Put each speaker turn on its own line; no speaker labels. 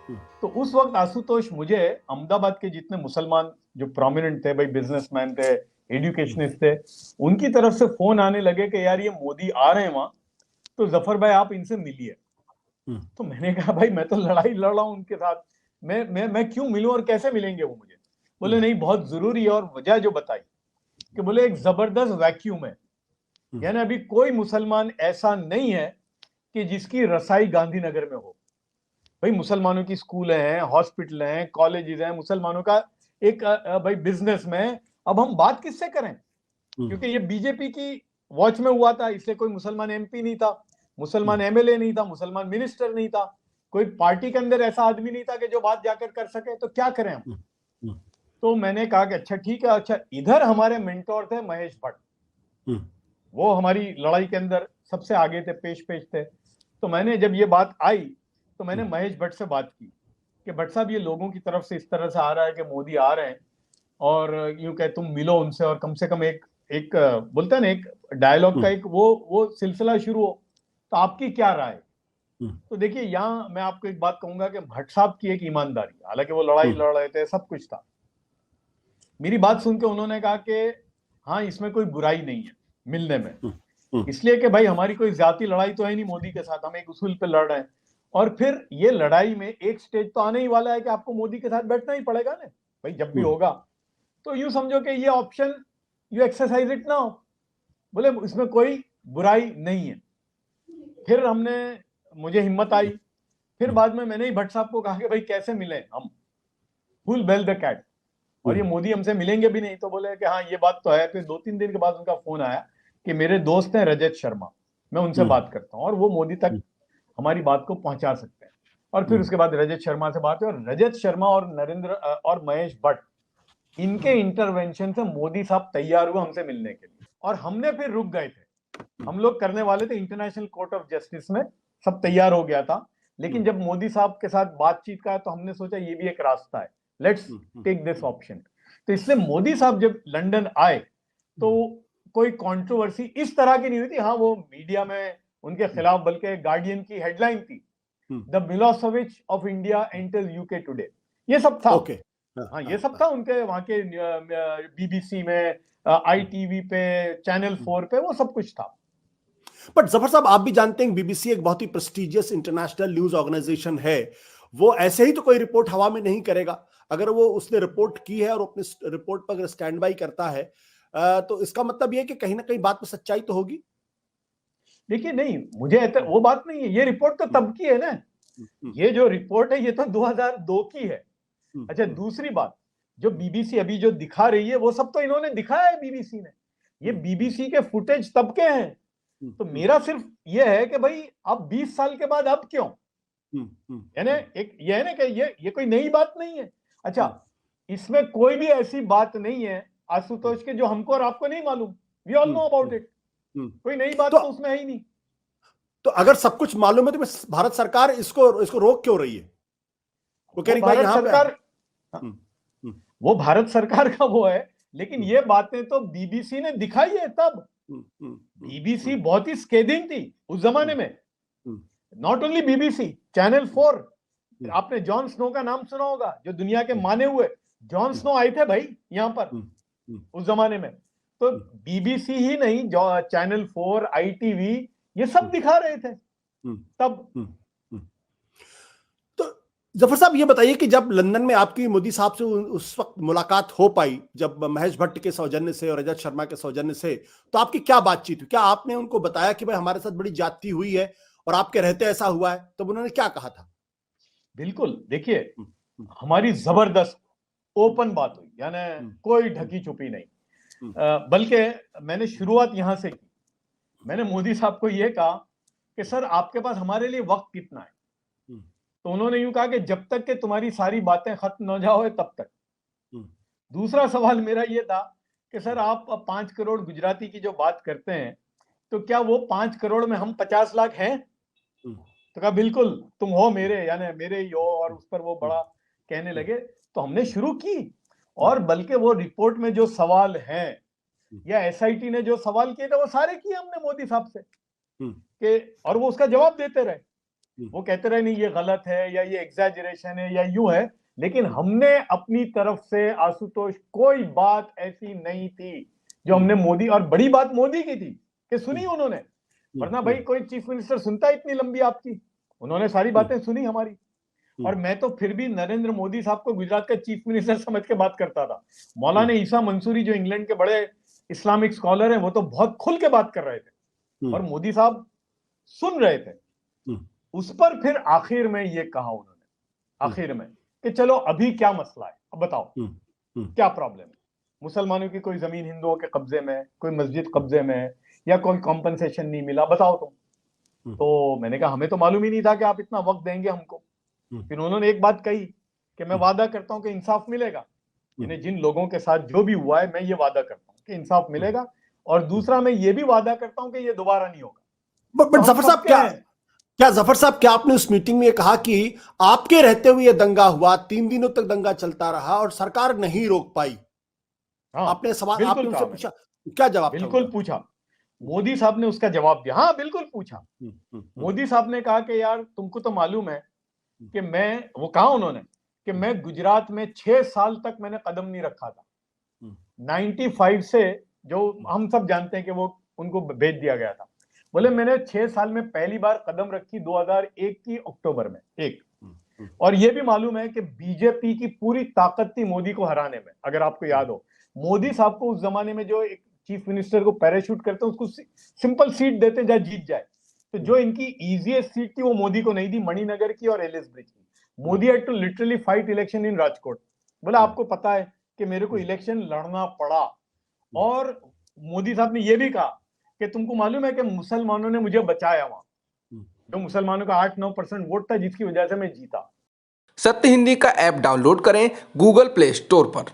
हम्म,
तो उस वक्त आशुतोष मुझे अहमदाबाद के जितने मुसलमान जो प्रोमिनेंट थे भाई, बिजनेसमैन थे,
हम्म,
एजुकेशनिस्ट थे, उनकी तरफ से फोन आने लगे कि यार ये मोदी आ रहे हैं वहां, तो जफर भाई आप इनसे मिलिए।
हम्म,
तो मैंने कहा भाई मैं तो लड़ाई लड़ रहा हूं उनके साथ, मैं क्यों मिलूं और कैसे मिलेंगे वो मुझे? बोले
हम्म,
नहीं बहुत जरूरी है, और वजह जो बताई कि बोले एक जबरदस्त वैक्यूम है,
हम्म,
यानी अभी कोई मुसलमान ऐसा नहीं है कि जिसकी रसाई गांधीनगर में हो। भाई मुसलमानों की स्कूल हैं, हॉस्पिटल हैं, कॉलेजेस हैं, मुसलमानों का एक भाई बिजनेस में। अब हम बात किससे करें,
हम्म,
क्योंकि ये बीजेपी की वॉच में हुआ था, इसलिए कोई मुसलमान एमपी नहीं था, मुसलमान
हम्म,
एमएलए नहीं था, मुसलमान मिनिस्टर नहीं था, कोई पार्टी के अंदर ऐसा आदमी नहीं था कि जो बात जाकर कर सके। तो क्या करें हम?
हम्म, हम्म,
तो मैंने कहा कि अच्छा ठीक है। अच्छा, इधर हमारे मेंटोर थे महेश भट्ट,
हम्म,
वो हमारी लड़ाई के अंदर सबसे आगे थे, पेश पेश थे। तो मैंने जब ये बात आई तो मैंने
हम्म,
महेश भट्ट से बात की कि भट्ट साहब ये लोगों की तरफ से इस तरह से आ रहा है कि मोदी आ रहे हैं, और यूं कहे तुम मिलो उनसे, और कम से कम एक एक बोलते हैं ना, एक डायलॉग का
हम्म,
एक वो सिलसिला शुरू हो। तो आपकी क्या राय?
हम्म,
तो देखिए, यहाँ मैं आपको एक बात कहूंगा कि भट्ट साहब की एक ईमानदारी, हालांकि वो लड़ाई
हम्म,
लड़ रहे थे, सब कुछ था, मेरी बात सुन के उन्होंने कहा कि हाँ इसमें कोई बुराई नहीं है मिलने में,
हम्म, हम्म,
इसलिए कि भाई हमारी कोई जाती लड़ाई तो है नहीं मोदी के साथ, हम एक उसूल पे लड़ रहे हैं। और फिर ये लड़ाई में एक स्टेज तो आने ही वाला है कि आपको मोदी के साथ बैठना ही पड़ेगा ना भाई, जब भी
हम्म,
होगा। तो यूं समझो कि ये option, you exercise it now. बोले इसमें कोई बुराई नहीं है। फिर हमने, मुझे हिम्मत आई, फिर
हम्म,
बाद में मैंने ही भट्ट साहब को कहा कि भाई कैसे मिले हम, फुल बेल द कैट, और ये
हम्म,
मोदी हमसे मिलेंगे भी नहीं। तो बोले कि हाँ ये बात तो है। फिर 2-3 दिन के बाद उनका फोन आया कि मेरे दोस्त हैं रजत शर्मा, मैं उनसे
हम्म,
बात करता हूँ और वो मोदी तक हमारी बात को पहुंचा सकते हैं। और फिर
हम्म,
उसके बाद रजत शर्मा से बात हुई, और रजत शर्मा और नरेंद्र और महेश भट्ट, इनके इंटरवेंशन से मोदी साहब तैयार हुए हमसे मिलने के लिए, और हमने फिर रुक गए थे। हम लोग करने वाले थे इंटरनेशनल कोर्ट ऑफ जस्टिस में, सब तैयार हो गया था। लेकिन
हम्म,
जब मोदी साहब के साथ बातचीत का, तो हमने सोचा ये भी एक रास्ता है, let's
hmm,
take this option. तो इसलिए मोदी साहब जब लंदन आए तो कोई कंट्रोवर्सी इस तरह की नहीं हुई थी। हाँ वो मीडिया में उनके खिलाफ, बल्कि गार्डियन की हेडलाइन थी,
hmm,
the Milosevic of India enters UK today, ये सब था।
ओके। हाँ,
हाँ ये
हाँ,
सब
हाँ,
था उनके वहां के बीबीसी में, आईटीवी पे, चैनल
हम्म।
4 पे, वो सब कुछ था।
बट जफर साहब, आप भी जानते हैं बीबीसी एक बहुत ही प्रेस्टिजियस इंटरनेशनल न्यूज ऑर्गेनाइजेशन है। वो ऐसे ही तो कोई रिपोर्ट हवा में नहीं करेगा। अगर वो उसने रिपोर्ट की है और अपने रिपोर्ट पर अगर स्टैंड बाई करता है, तो इसका मतलब ये है कि कहीं ना कहीं बात में सच्चाई तो होगी।
देखिए नहीं, मुझे
हम्म,
वो बात नहीं है, ये रिपोर्ट तो
हम्म,
तब की है ना,
हम्म,
ये जो रिपोर्ट है ये तो 2002 की है।
हम्म,
अच्छा
हम्म,
दूसरी बात, जो बीबीसी अभी जो दिखा रही है वो सब तो इन्होंने दिखाया है बीबीसी ने, ये
हम्म,
बीबीसी के फुटेज तब के हैं।
हम्म,
तो
हम्म,
मेरा सिर्फ ये है कि भाई अब 20 साल के बाद अब क्यों,
हम्म, हम्म,
यानी
हम्म,
एक ये है ना कि ये कोई नई बात नहीं है। अच्छा,
हम्म,
इसमें कोई भी ऐसी बात नहीं है
हम्म,
आशुतोष के जो हमको और आपको नहीं मालूम, we all
hmm,
know about
hmm,
it.
Hmm.
कोई नई
तो
बात तो उसमें है ही नहीं।
तो अगर सब कुछ मालूम है तो भारत सरकार इसको इसको रोक क्यों रही है? वो कह
वो
रही भाई
भारत
यहां पे।
सरकार,
हम्म, हम्म,
वो भारत सरकार का वो है, लेकिन
हम्म,
ये बातें तो बीबीसी ने दिखाई है तब।
हम्म, हम्म, हम्म,
बीबीसी
हम्म,
बहुत ही स्केदिंग थी उस जमाने
हम्म,
में।
हम्म,
नॉट ओनली बीबीसी, चैनल
हम्म,
4,
हम्म,
आपने जॉन स्नो का नाम सुना होगा, जो दुनिया के
हम्म,
माने हुए, जॉन
हम्म,
स्नो आए थे भाई यहां पर
हम्म, हम्म,
उस जमाने में। तो
हम्म,
बीबीसी ही नहीं, जो चैनल 4, आईटीवी, ये सब
हम्म,
दिखा रहे थे
हम्म,
तब।
हम्म, हम्म। तो जफर साहब ये बताइए कि जब लंदन में आपकी मोदी साहब से उस वक्त मुलाकात हो पाई, जब महेश भट्ट के सौजन्य से और रजत शर्मा के सौजन्य से, तो आपकी क्या बातचीत हुई? क्या आपने उनको बताया कि भाई हमारे साथ बड़ी ज्यादती हुई है और आपके रहते ऐसा हुआ है? तब उन्होंने क्या कहा था?
बिल्कुल, देखिए
हम्म, हम्म,
हमारी जबरदस्त ओपन बात हुई, यानी
हम्म,
कोई
हम्म,
ढकी छुपी नहीं।
हम्म,
बल्कि मैंने शुरुआत यहां से की। मैंने मोदी साहब को यह कहा कि सर आपके पास हमारे लिए वक्त कितना है?
हम्म,
तो उन्होंने यूं कहा कि जब तक कि तुम्हारी सारी बातें खत्म न जाओ तब तक।
हम्म,
दूसरा सवाल मेरा यह था कि सर
हम्म,
आप 5 करोड़ गुजराती की जो बात करते हैं, तो क्या वो 5 करोड़ में हम 50 लाख हैं?
हम्म,
तो कहा बिल्कुल, तुम हो मेरे, यानी मेरे ही हो, और उस पर वो
हम्म,
बड़ा कहने
हम्म,
लगे। तो हमने शुरू की,
हम्म,
और बल्कि वो रिपोर्ट में जो सवाल हैं,
हम्म,
या एसआईटी ने जो सवाल किए थे, वो सारे किए हमने मोदी साहब से,
हम्म,
कि और वो उसका जवाब देते रहे। वो कहते रहे नहीं ये गलत है या ये एग्जैजरेशन है या यूं है, लेकिन हमने अपनी तरफ से आशुतोष कोई बात ऐसी नहीं थी जो हमने मोदी, और बड़ी बात मोदी की थी कि सुनी उन्होंने, वरना भाई कोई चीफ मिनिस्टर सुनता है इतनी लंबी आपकी? उन्होंने सारी बातें सुनी हमारी। और मैं तो फिर भी नरेंद्र मोदी साहब को गुजरात का चीफ मिनिस्टर समझ के बात करता था। मौलाना ईसा मंसूरी जो इंग्लैंड के बड़े इस्लामिक स्कॉलर हैं, वो तो बहुत खुल के बात कर रहे थे और मोदी साहब सुन रहे थे। उस पर फिर आखिर में ये कहा उन्होंने, आखिर में, कि चलो अभी क्या मसला है, अब बताओ क्या प्रॉब्लम है? मुसलमानों की कोई जमीन हिंदुओं के कब्जे में, कोई मस्जिद कब्जे में, या कोई कॉम्पनसेशन नहीं मिला, बताओ तुम। तो मैंने कहा हमें तो मालूम ही नहीं था कि आप इतना वक्त देंगे हमको। फिर उन्होंने एक बात कही कि मैं वादा करता हूं कि इंसाफ मिलेगा, यानी जिन लोगों के साथ जो भी हुआ है मैं ये वादा करता हूं कि इंसाफ मिलेगा, और दूसरा मैं ये भी वादा करता हूं कि ये दोबारा नहीं होगा।
बट जफर साहब, क्या जफर साहब, क्या आपने उस मीटिंग में कहा कि आपके रहते हुए दंगा हुआ, 3 दिनों तक दंगा चलता रहा और सरकार नहीं रोक पाई?
हाँ,
आपने सवाल, आपने उनसे पूछा, क्या जवाब था?
बिल्कुल पूछा, मोदी साहब ने उसका जवाब दिया। हाँ बिल्कुल पूछा। मोदी साहब ने कहा कि यार तुमको तो मालूम है कि मैं, वो कहा उन्होंने कि मैं गुजरात में 6 साल तक मैंने कदम नहीं रखा था। 95 से, जो हम सब जानते हैं कि वो उनको भेज दिया गया था, बोले मैंने 6 साल में पहली बार कदम रखी 2001 की अक्टूबर में, एक। और ये भी मालूम है कि बीजेपी की पूरी ताकत थी मोदी को हराने में। अगर आपको याद हो, मोदी साहब को उस जमाने में जो एक चीफ मिनिस्टर को पैराशूट करते हैं, उसको सिंपल सीट देते जहाँ जीत जाए, तो जो इनकी इजीएस्ट सीट थी वो मोदी को नहीं दी, मणिनगर की और एलिस ब्रिज की। Modi had to literally fight election in Rajkot. बोला आपको पता है कि मेरे को इलेक्शन लड़ना पड़ा। और मोदी साहब ने यह भी कहा कि तुमको मालूम है कि मुसलमानों ने मुझे बचाया वहां, जो मुसलमानों का 8-9% वोट था जिसकी वजह से मैं जीता।
सत्य हिंदी का ऐप डाउनलोड करें गूगल प्ले स्टोर पर।